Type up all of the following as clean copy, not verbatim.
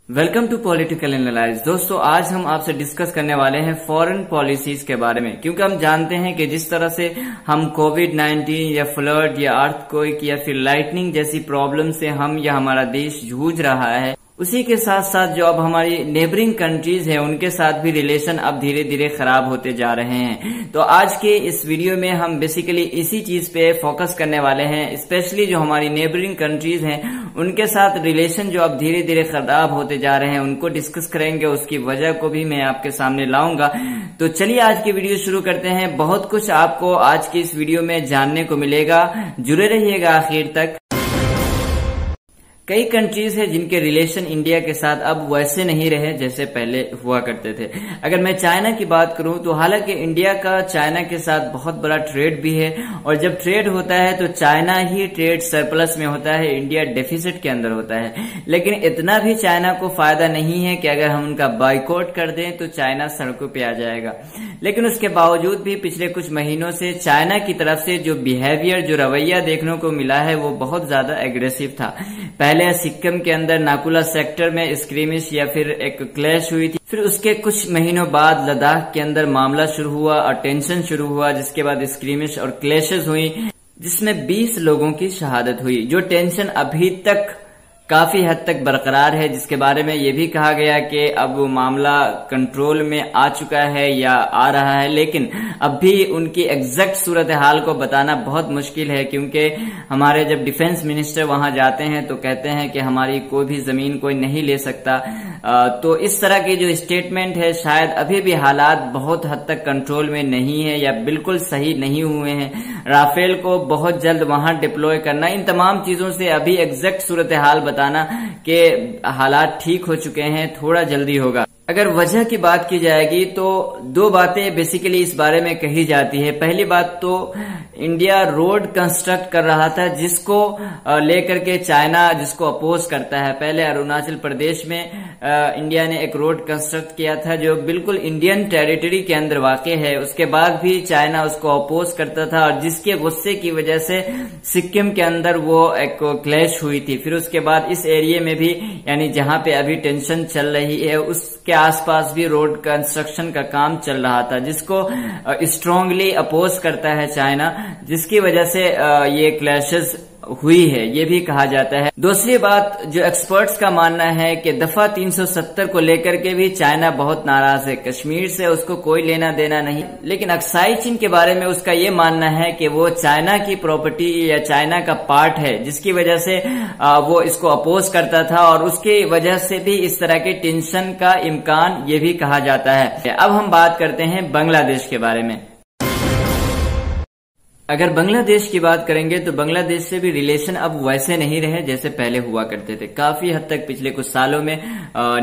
Welcome to political analyse. दोस्तों, आज हम आपसे डिस्कस करने वाले हैं फॉरेन पॉलिसीज के बारे में, क्योंकि हम जानते हैं कि जिस तरह से हम कोविड-19 या फ्लड या अर्थक्वेक या फिर लाइटनिंग जैसी प्रॉब्लम से हम या हमारा देश जूझ रहा है, उसी के साथ साथ जो अब हमारी नेबरिंग कंट्रीज है उनके साथ भी रिलेशन अब धीरे धीरे खराब होते जा रहे हैं। तो आज के इस वीडियो में हम बेसिकली इसी चीज पे फोकस करने वाले हैं, स्पेशली जो हमारी नेबरिंग कंट्रीज हैं उनके साथ रिलेशन जो अब धीरे धीरे खराब होते जा रहे हैं उनको डिस्कस करेंगे, उसकी वजह को भी मैं आपके सामने लाऊंगा। तो चलिए आज की वीडियो शुरू करते हैं। बहुत कुछ आपको आज की इस वीडियो में जानने को मिलेगा, जुड़े रहिएगा आखिर तक। कई कंट्रीज है जिनके रिलेशन इंडिया के साथ अब वैसे नहीं रहे जैसे पहले हुआ करते थे। अगर मैं चाइना की बात करूं तो हालांकि इंडिया का चाइना के साथ बहुत बड़ा ट्रेड भी है, और जब ट्रेड होता है तो चाइना ही ट्रेड सरप्लस में होता है, इंडिया डेफिसिट के अंदर होता है। लेकिन इतना भी चाइना को फायदा नहीं है कि अगर हम उनका बाइकआउट कर दें तो चाइना सड़कों पे आ जाएगा। लेकिन उसके बावजूद भी पिछले कुछ महीनों से चाइना की तरफ से जो बिहेवियर, जो रवैया देखने को मिला है वो बहुत ज्यादा एग्रेसिव था। पहले सिक्किम के अंदर नाकुला सेक्टर में स्क्रीमिश या फिर एक क्लैश हुई थी, फिर उसके कुछ महीनों बाद लद्दाख के अंदर मामला शुरू हुआ और टेंशन शुरू हुआ, जिसके बाद स्क्रीमिश और क्लैशेस हुई जिसमें 20 लोगों की शहादत हुई। जो टेंशन अभी तक काफी हद तक बरकरार है, जिसके बारे में ये भी कहा गया कि अब वो मामला कंट्रोल में आ चुका है या आ रहा है, लेकिन अब भी उनकी एग्जैक्ट सूरत हाल को बताना बहुत मुश्किल है, क्योंकि हमारे जब डिफेंस मिनिस्टर वहां जाते हैं तो कहते हैं कि हमारी कोई भी जमीन कोई नहीं ले सकता। तो इस तरह की जो स्टेटमेंट है, शायद अभी भी हालात बहुत हद तक कंट्रोल में नहीं है या बिल्कुल सही नहीं हुए हैं। राफेल को बहुत जल्द वहां डिप्लॉय करना, इन तमाम चीजों से अभी एग्जैक्ट सूरत हाल बताना कि हालात ठीक हो चुके हैं थोड़ा जल्दी होगा। अगर वजह की बात की जाएगी तो दो बातें बेसिकली इस बारे में कही जाती है। पहली बात तो इंडिया रोड कंस्ट्रक्ट कर रहा था, जिसको लेकर के चाइना जिसको अपोज करता है। पहले अरुणाचल प्रदेश में इंडिया ने एक रोड कंस्ट्रक्ट किया था जो बिल्कुल इंडियन टेरिटरी के अंदर वाक़ है, उसके बाद भी चाइना उसको अपोज करता था, और जिसके गुस्से की वजह से सिक्किम के अंदर वो एक क्लैश हुई थी। फिर उसके बाद इस एरिया में भी, यानी जहां पे अभी टेंशन चल रही है उसके आसपास भी रोड कंस्ट्रक्शन का काम चल रहा था, जिसको स्ट्रांगली अपोज करता है चाइना, जिसकी वजह से ये क्लैशेस हुई है, ये भी कहा जाता है। दूसरी बात, जो एक्सपर्ट्स का मानना है कि दफा 370 को लेकर के भी चाइना बहुत नाराज है। कश्मीर से उसको कोई लेना देना नहीं, लेकिन अक्साई चीन के बारे में उसका ये मानना है कि वो चाइना की प्रॉपर्टी या चाइना का पार्ट है, जिसकी वजह से वो इसको अपोज करता था, और उसकी वजह से भी इस तरह के टेंशन का इम्कान ये भी कहा जाता है। अब हम बात करते हैं बांग्लादेश के बारे में। अगर बांग्लादेश की बात करेंगे तो बांग्लादेश से भी रिलेशन अब वैसे नहीं रहे जैसे पहले हुआ करते थे। काफी हद तक पिछले कुछ सालों में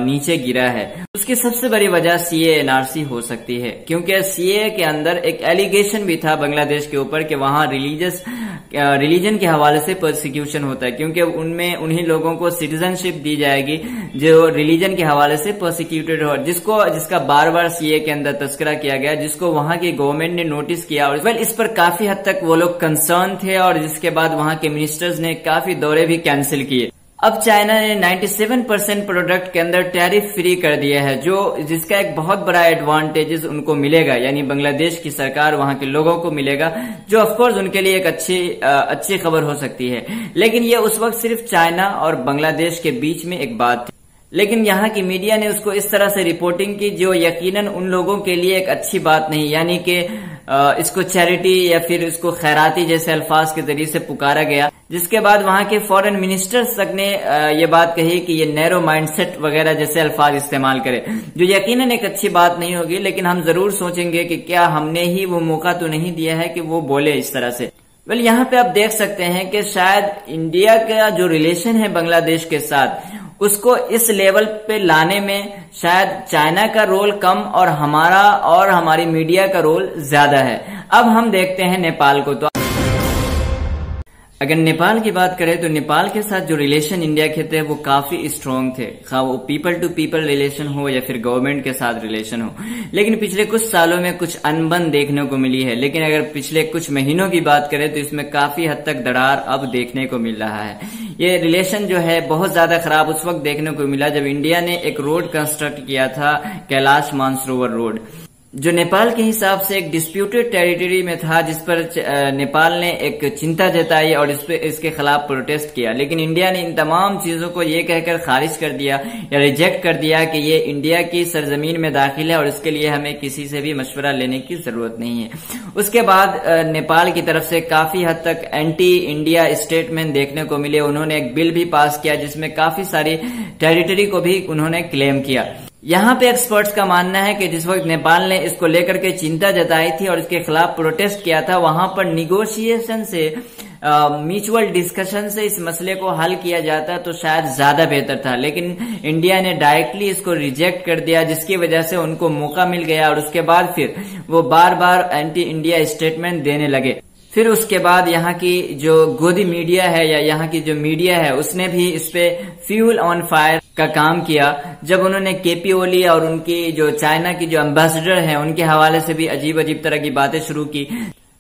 नीचे गिरा है। उसकी सबसे बड़ी वजह सीए-एनआरसी हो सकती है, क्योंकि सीए के अंदर एक एलिगेशन भी था बांग्लादेश के ऊपर कि वहां रिलीजन के हवाले से प्रोसिक्यूशन होता है, क्योंकि उनमें उन्हीं लोगों को सिटीजनशिप दी जाएगी जो रिलीजन के हवाले से प्रोसिक्यूटेड हो, जिसका बार बार सीए के अंदर तस्करा किया गया, जिसको वहां की गवर्नमेंट ने नोटिस किया, और इस पर काफी हद तक वो लोग कंसर्न थे, और जिसके बाद वहां के मिनिस्टर्स ने काफी दौरे भी कैंसिल किए। अब चाइना ने 97% प्रोडक्ट के अंदर टैरिफ फ्री कर दिया है, जिसका एक बहुत बड़ा एडवांटेजेस उनको मिलेगा, यानी बांग्लादेश की सरकार वहां के लोगों को मिलेगा, जो ऑफकोर्स उनके लिए एक अच्छी खबर हो सकती है। लेकिन ये उस वक्त सिर्फ चाइना और बांग्लादेश के बीच में एक बात थी, लेकिन यहाँ की मीडिया ने उसको इस तरह से रिपोर्टिंग की जो यकीनन उन लोगों के लिए एक अच्छी बात नहीं, यानी कि इसको चैरिटी या फिर इसको खैराती जैसे अल्फाज के जरिए से पुकारा गया, जिसके बाद वहां के फॉरेन मिनिस्टर्स तक ने ये बात कही कि ये नैरो माइंडसेट वगैरह जैसे अल्फाज इस्तेमाल करे, जो यकीनन एक अच्छी बात नहीं होगी। लेकिन हम जरूर सोचेंगे कि क्या हमने ही वो मौका तो नहीं दिया है कि वो बोले इस तरह से। यहाँ पे आप देख सकते हैं कि शायद इंडिया का जो रिलेशन है बांग्लादेश के साथ, उसको इस लेवल पे लाने में शायद चाइना का रोल कम और हमारी मीडिया का रोल ज्यादा है। अब हम देखते हैं नेपाल को। तो अगर नेपाल की बात करें तो नेपाल के साथ जो रिलेशन इंडिया के थे वो काफी स्ट्रांग थे, खा वो पीपल टू पीपल रिलेशन हो या फिर गवर्नमेंट के साथ रिलेशन हो। लेकिन पिछले कुछ सालों में कुछ अनबन देखने को मिली है। लेकिन अगर पिछले कुछ महीनों की बात करें तो इसमें काफी हद तक दरार अब देखने को मिल रहा है। ये रिलेशन जो है बहुत ज्यादा खराब उस वक्त देखने को मिला जब इंडिया ने एक रोड कंस्ट्रक्ट किया था, कैलाश मानसरोवर रोड, जो नेपाल के हिसाब से एक डिस्प्यूटेड टेरिटरी में था, जिस पर नेपाल ने एक चिंता जताई और इसके खिलाफ प्रोटेस्ट किया। लेकिन इंडिया ने इन तमाम चीजों को ये कहकर खारिज कर दिया या रिजेक्ट कर दिया कि ये इंडिया की सरजमीन में दाखिल है और इसके लिए हमें किसी से भी मशवरा लेने की जरूरत नहीं है। उसके बाद नेपाल की तरफ से काफी हद तक एंटी इंडिया स्टेटमेंट देखने को मिले। उन्होंने एक बिल भी पास किया जिसमें काफी सारी टेरिटरी को भी उन्होंने क्लेम किया। यहाँ पे एक्सपर्ट्स का मानना है कि जिस वक्त नेपाल ने इसको लेकर के चिंता जताई थी और इसके खिलाफ प्रोटेस्ट किया था, वहां पर निगोशिएशन से, म्यूचुअल डिस्कशन से इस मसले को हल किया जाता तो शायद ज्यादा बेहतर था। लेकिन इंडिया ने डायरेक्टली इसको रिजेक्ट कर दिया, जिसकी वजह से उनको मौका मिल गया और उसके बाद फिर वो बार बार एंटी इंडिया स्टेटमेंट देने लगे। फिर उसके बाद यहाँ की जो गोदी मीडिया है या यहाँ की जो मीडिया है उसने भी इस पे फ्यूल ऑन फायर का काम किया, जब उन्होंने केपी ओली और उनकी जो चाइना की जो एम्बेसडर है उनके हवाले से भी अजीब अजीब तरह की बातें शुरू की।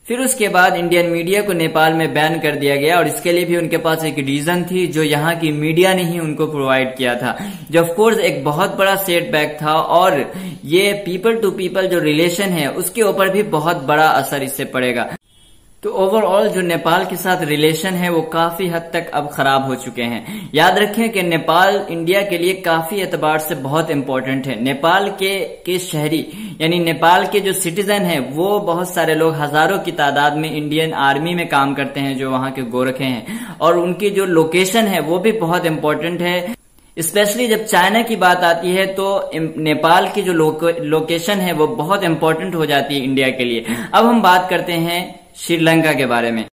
फिर उसके बाद इंडियन मीडिया को नेपाल में बैन कर दिया गया और इसके लिए भी उनके पास एक रीजन थी जो यहाँ की मीडिया ने ही उनको प्रोवाइड किया था, जो ऑफ कोर्स एक बहुत बड़ा सेटबैक था और ये पीपल टू पीपल जो रिलेशन है उसके ऊपर भी बहुत बड़ा असर इससे पड़ेगा। तो ओवरऑल जो नेपाल के साथ रिलेशन है वो काफी हद तक अब खराब हो चुके हैं। याद रखें कि नेपाल इंडिया के लिए काफी एतबार से बहुत इम्पोर्टेंट है। नेपाल के शहरी यानी नेपाल के जो सिटीजन हैं वो बहुत सारे लोग, हजारों की तादाद में इंडियन आर्मी में काम करते हैं जो वहां के गोरखे हैं, और उनकी जो लोकेशन है वो भी बहुत इम्पोर्टेंट है। स्पेशली जब चाइना की बात आती है तो नेपाल की जो लोकेशन है वो बहुत इम्पोर्टेंट हो जाती है इंडिया के लिए। अब हम बात करते हैं श्रीलंका के बारे में।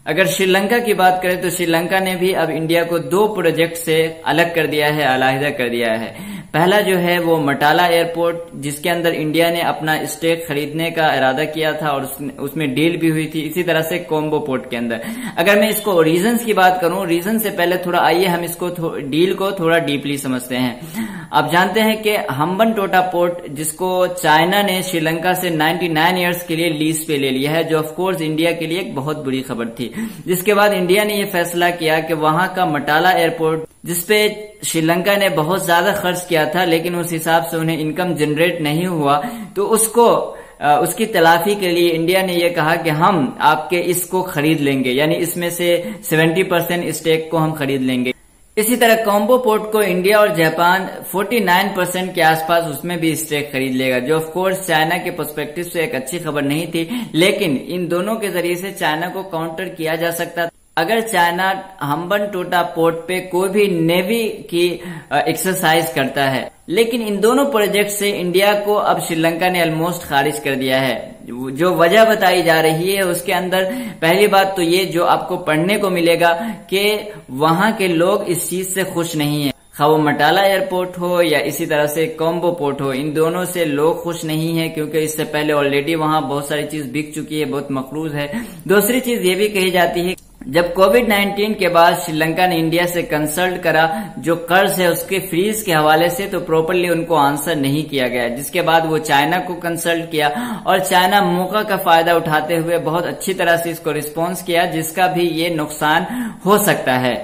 अगर श्रीलंका की बात करें तो श्रीलंका ने भी अब इंडिया को 2 प्रोजेक्ट से अलग कर दिया है, अलहदा कर दिया है। पहला जो है वो मटाला एयरपोर्ट, जिसके अंदर इंडिया ने अपना स्टेक खरीदने का इरादा किया था और उसमें डील भी हुई थी। इसी तरह से कोम्बो पोर्ट के अंदर। अगर मैं इसको रीजंस की बात करूं, रीजन से पहले थोड़ा आइए हम इसको डील को थोड़ा डीपली समझते हैं। आप जानते हैं कि हम्बनटोटा पोर्ट, जिसको चाइना ने श्रीलंका से 99 ईयर्स के लिए लीज पे ले लिया है, जो ऑफ कोर्स इंडिया के लिए एक बहुत बुरी खबर थी। जिसके बाद इंडिया ने यह फैसला किया कि वहां का मटाला एयरपोर्ट, जिसपे श्रीलंका ने बहुत ज्यादा खर्च किया था लेकिन उस हिसाब से उन्हें इनकम जनरेट नहीं हुआ, तो उसकी तलाफी के लिए इंडिया ने यह कहा कि हम आपके इसको खरीद लेंगे, यानी इसमें से 70% स्टेक को हम खरीद लेंगे। इसी तरह कोम्बो पोर्ट को इंडिया और जापान 49% के आसपास उसमें भी स्टेक खरीद लेगा, जो ऑफ कोर्स चाइना के पर्सपेक्टिव से एक अच्छी खबर नहीं थी, लेकिन इन दोनों के जरिए से चाइना को काउंटर किया जा सकता। अगर चाइना हम्बनटोटा पोर्ट पे कोई भी नेवी की एक्सरसाइज करता है, लेकिन इन दोनों प्रोजेक्ट से इंडिया को अब श्रीलंका ने ऑलमोस्ट खारिज कर दिया है। जो वजह बताई जा रही है उसके अंदर पहली बात तो ये जो आपको पढ़ने को मिलेगा कि वहां के लोग इस चीज से खुश नहीं है। खा वो मटाला एयरपोर्ट हो या इसी तरह से कोम्बो पोर्ट हो, इन दोनों से लोग खुश नहीं है क्योंकि इससे पहले ऑलरेडी वहां बहुत सारी चीज बिक चुकी है, बहुत मकरूज है। दूसरी चीज ये भी कही जाती है, जब कोविड-19 के बाद श्रीलंका ने इंडिया से कंसल्ट करा जो कर्ज है उसके फ्रीज के हवाले से, तो प्रॉपरली उनको आंसर नहीं किया गया, जिसके बाद वो चाइना को कंसल्ट किया और चाइना मौका का फायदा उठाते हुए बहुत अच्छी तरह से इसको रिस्पॉन्स किया, जिसका भी ये नुकसान हो सकता है।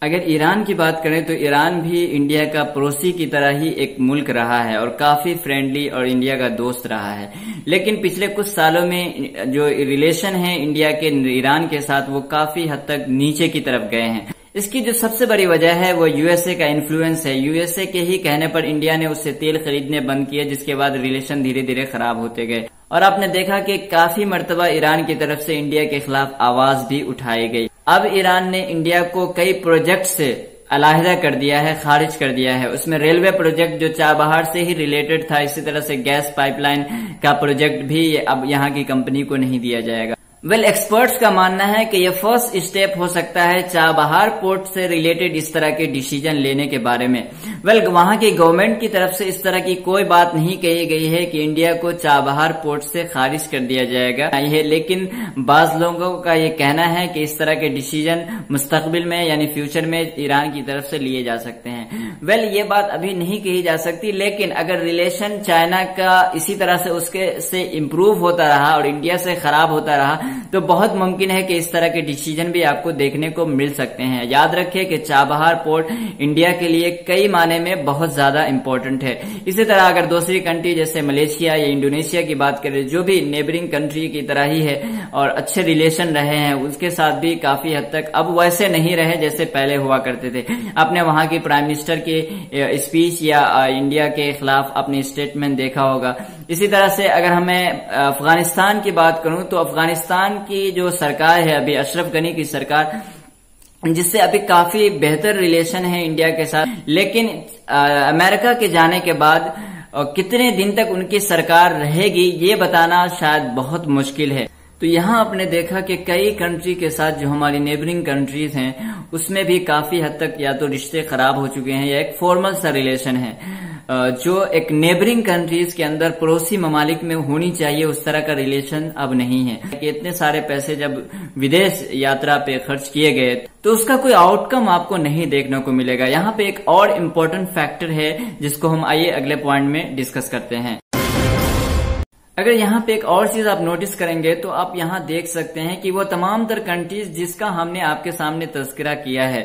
अगर ईरान की बात करें तो ईरान भी इंडिया का पड़ोसी की तरह ही एक मुल्क रहा है और काफी फ्रेंडली और इंडिया का दोस्त रहा है, लेकिन पिछले कुछ सालों में जो रिलेशन है इंडिया के ईरान के साथ वो काफी हद तक नीचे की तरफ गए हैं। इसकी जो सबसे बड़ी वजह है वो यूएसए का इन्फ्लुएंस है। यूएसए के ही कहने पर इंडिया ने उससे तेल खरीदने बंद किए, जिसके बाद रिलेशन धीरे धीरे खराब होते गए और आपने देखा कि काफी मर्तबा ईरान की तरफ से इंडिया के खिलाफ आवाज भी उठाई गई। अब ईरान ने इंडिया को कई प्रोजेक्ट से अलहदा कर दिया है, खारिज कर दिया है। उसमें रेलवे प्रोजेक्ट जो चाबहार से ही रिलेटेड था, इसी तरह से गैस पाइपलाइन का प्रोजेक्ट भी अब यहाँ की कंपनी को नहीं दिया जाएगा। एक्सपर्ट्स का मानना है कि यह फर्स्ट स्टेप हो सकता है चाबहार पोर्ट से रिलेटेड इस तरह के डिसीजन लेने के बारे में। वहां की गवर्नमेंट की तरफ से इस तरह की कोई बात नहीं कही गई है कि इंडिया को चाबहार पोर्ट से खारिज कर दिया जाएगा, लेकिन बाज लोगों का ये कहना है कि इस तरह के डिसीजन मुस्तकबिल में यानी फ्यूचर में ईरान की तरफ से लिए जा सकते हैं। वेल ये बात अभी नहीं कही जा सकती, लेकिन अगर रिलेशन चाइना का इसी तरह से उसके से इम्प्रूव होता रहा और इंडिया से खराब होता रहा तो बहुत मुमकिन है कि इस तरह के डिसीजन भी आपको देखने को मिल सकते हैं। याद रखिए कि चाबहार पोर्ट इंडिया के लिए कई मायने में बहुत ज्यादा इंपॉर्टेंट है। इसी तरह अगर दूसरी कंट्री जैसे मलेशिया या इंडोनेशिया की बात करें, जो भी नेबरिंग कंट्री की तरह ही है और अच्छे रिलेशन रहे हैं, उसके साथ भी काफी हद तक अब वैसे नहीं रहे जैसे पहले हुआ करते थे। आपने वहां की प्राइम मिनिस्टर की स्पीच या इंडिया के खिलाफ अपनी स्टेटमेंट देखा होगा। इसी तरह से अगर हमें अफगानिस्तान की बात करूं तो अफगानिस्तान की जो सरकार है अभी, अशरफ गनी की सरकार, जिससे अभी काफी बेहतर रिलेशन है इंडिया के साथ, लेकिन अमेरिका के जाने के बाद कितने दिन तक उनकी सरकार रहेगी ये बताना शायद बहुत मुश्किल है। तो यहाँ आपने देखा कि कई कंट्री के साथ जो हमारी नेबरिंग कंट्रीज हैं उसमें भी काफी हद तक या तो रिश्ते खराब हो चुके हैं या एक फॉर्मल सा रिलेशन है, जो एक नेबरिंग कंट्रीज के अंदर पड़ोसी ममालिक में होनी चाहिए उस तरह का रिलेशन अब नहीं है। कि इतने सारे पैसे जब विदेश यात्रा पे खर्च किए गए तो उसका कोई आउटकम आपको नहीं देखने को मिलेगा। यहाँ पे एक और इम्पोर्टेंट फैक्टर है जिसको हम आइए अगले पॉइंट में डिस्कस करते हैं। अगर यहाँ पे एक और चीज आप नोटिस करेंगे तो आप यहाँ देख सकते हैं कि वो तमाम तर कंट्रीज जिसका हमने आपके सामने तस्करा किया है,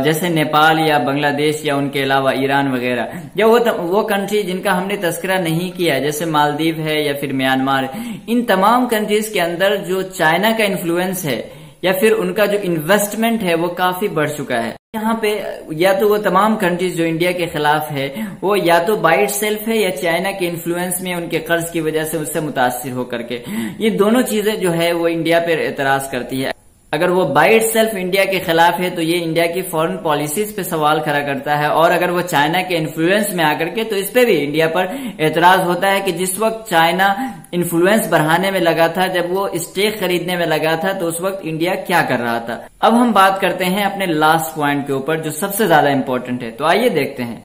जैसे नेपाल या बांग्लादेश या उनके अलावा ईरान वगैरह, या वो कंट्री जिनका हमने तस्करा नहीं किया जैसे मालदीव है या फिर म्यांमार, इन तमाम कंट्रीज के अंदर जो चाइना का इन्फ्लुएंस है या फिर उनका जो इन्वेस्टमेंट है वो काफी बढ़ चुका है। यहाँ पे या तो वो तमाम कंट्रीज जो इंडिया के खिलाफ है वो या तो बाय इटसेल्फ है या चाइना के इन्फ्लुएंस में उनके कर्ज की वजह से उससे मुतासिर होकर के, ये दोनों चीजें जो है वो इंडिया पे एतराज करती है। अगर वो बाय इटसेल्फ इंडिया के खिलाफ है तो ये इंडिया की फॉरेन पॉलिसीज पे सवाल खड़ा करता है, और अगर वो चाइना के इन्फ्लुएंस में आकर के तो इस पे भी इंडिया पर एतराज होता है कि जिस वक्त चाइना इन्फ्लुएंस बढ़ाने में लगा था, जब वो स्टेक खरीदने में लगा था, तो उस वक्त इंडिया क्या कर रहा था। अब हम बात करते हैं अपने लास्ट पॉइंट के ऊपर जो सबसे ज्यादा इंपॉर्टेंट है, तो आइए देखते हैं।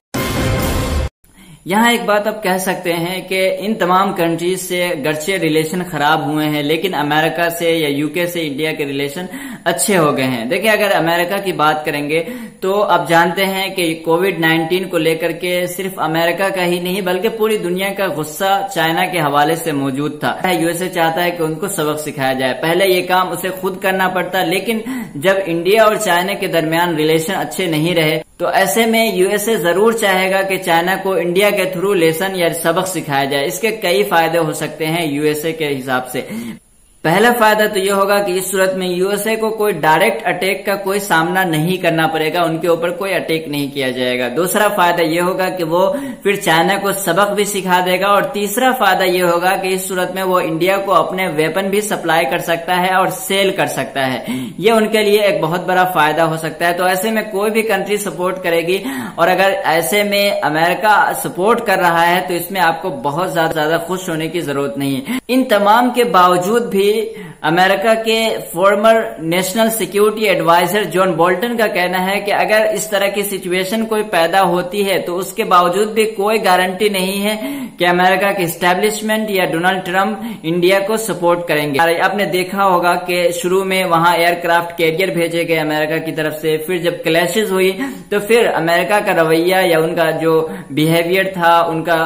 यहाँ एक बात आप कह सकते हैं कि इन तमाम कंट्रीज से गर्चे रिलेशन खराब हुए हैं, लेकिन अमेरिका से या यूके से इंडिया के रिलेशन अच्छे हो गए हैं। देखिए अगर अमेरिका की बात करेंगे तो आप जानते हैं कि कोविड-19 को लेकर के सिर्फ अमेरिका का ही नहीं बल्कि पूरी दुनिया का गुस्सा चाइना के हवाले से मौजूद था। यूएसए चाहता है कि उनको सबक सिखाया जाए। पहले ये काम उसे खुद करना पड़ता, लेकिन जब इंडिया और चाइना के दरमियान रिलेशन अच्छे नहीं रहे तो ऐसे में यूएसए जरूर चाहेगा कि चाइना को इंडिया के थ्रू लेसन या सबक सिखाया जाए। इसके कई फायदे हो सकते हैं यूएसए के हिसाब से। पहला फायदा तो ये होगा कि इस सूरत में यूएसए को कोई डायरेक्ट अटैक का कोई सामना नहीं करना पड़ेगा, उनके ऊपर कोई अटैक नहीं किया जाएगा। दूसरा फायदा ये होगा कि वो फिर चाइना को सबक भी सिखा देगा, और तीसरा फायदा ये होगा कि इस सूरत में वो इंडिया को अपने वेपन भी सप्लाई कर सकता है और सेल कर सकता है। ये उनके लिए एक बहुत बड़ा फायदा हो सकता है। तो ऐसे में कोई भी कंट्री सपोर्ट करेगी, और अगर ऐसे में अमेरिका सपोर्ट कर रहा है तो इसमें आपको बहुत ज्यादा खुश होने की जरूरत नहीं है। इन तमाम के बावजूद भी अमेरिका के former national security adviser John Bolton का कहना है कि अगर इस तरह की सिचुएशन कोई पैदा होती है तो उसके बावजूद भी कोई गारंटी नहीं है कि अमेरिका के एस्टेब्लिशमेंट या डोनाल्ड ट्रंप इंडिया को सपोर्ट करेंगे। आपने देखा होगा कि शुरू में वहां एयरक्राफ्ट कैरियर भेजे गए अमेरिका की तरफ से, फिर जब क्लैशेस हुई तो फिर अमेरिका का रवैया या उनका जो बिहेवियर था उनका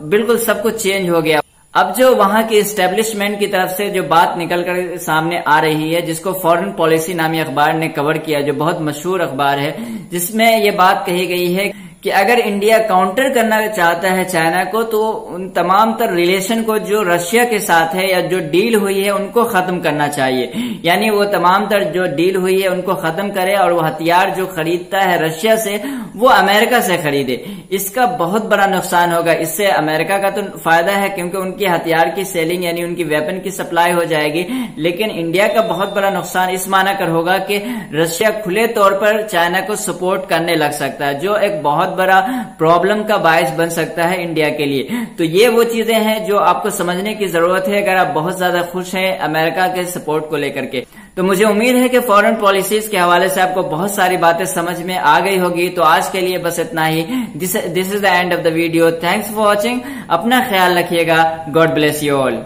बिल्कुल सब कुछ चेंज हो गया। अब जो वहां के एस्टेब्लिशमेंट की तरफ से जो बात निकल कर सामने आ रही है, जिसको फॉरेन पॉलिसी नामी अखबार ने कवर किया, जो बहुत मशहूर अखबार है, जिसमें ये बात कही गई है कि अगर इंडिया काउंटर करना चाहता है चाइना को तो उन तमाम तर रिलेशन को जो रशिया के साथ है या जो डील हुई है उनको खत्म करना चाहिए। यानी वो तमाम तर जो डील हुई है उनको खत्म करे, और वो हथियार जो खरीदता है रशिया से वो अमेरिका से खरीदे। इसका बहुत बड़ा नुकसान होगा। इससे अमेरिका का तो फायदा है क्योंकि उनकी हथियार की सेलिंग यानी उनकी वेपन की सप्लाई हो जाएगी, लेकिन इंडिया का बहुत बड़ा नुकसान इस माना कर होगा कि रशिया खुले तौर पर चाइना को सपोर्ट करने लग सकता है, जो एक बहुत बड़ा प्रॉब्लम का बायस बन सकता है इंडिया के लिए। तो ये वो चीजें हैं जो आपको समझने की जरूरत है अगर आप बहुत ज्यादा खुश हैं अमेरिका के सपोर्ट को लेकर के। तो मुझे उम्मीद है कि फॉरेन पॉलिसीज के हवाले से आपको बहुत सारी बातें समझ में आ गई होगी। तो आज के लिए बस इतना ही। This is the end of the video. Thanks for watching. अपना ख्याल रखिएगा। God bless you all.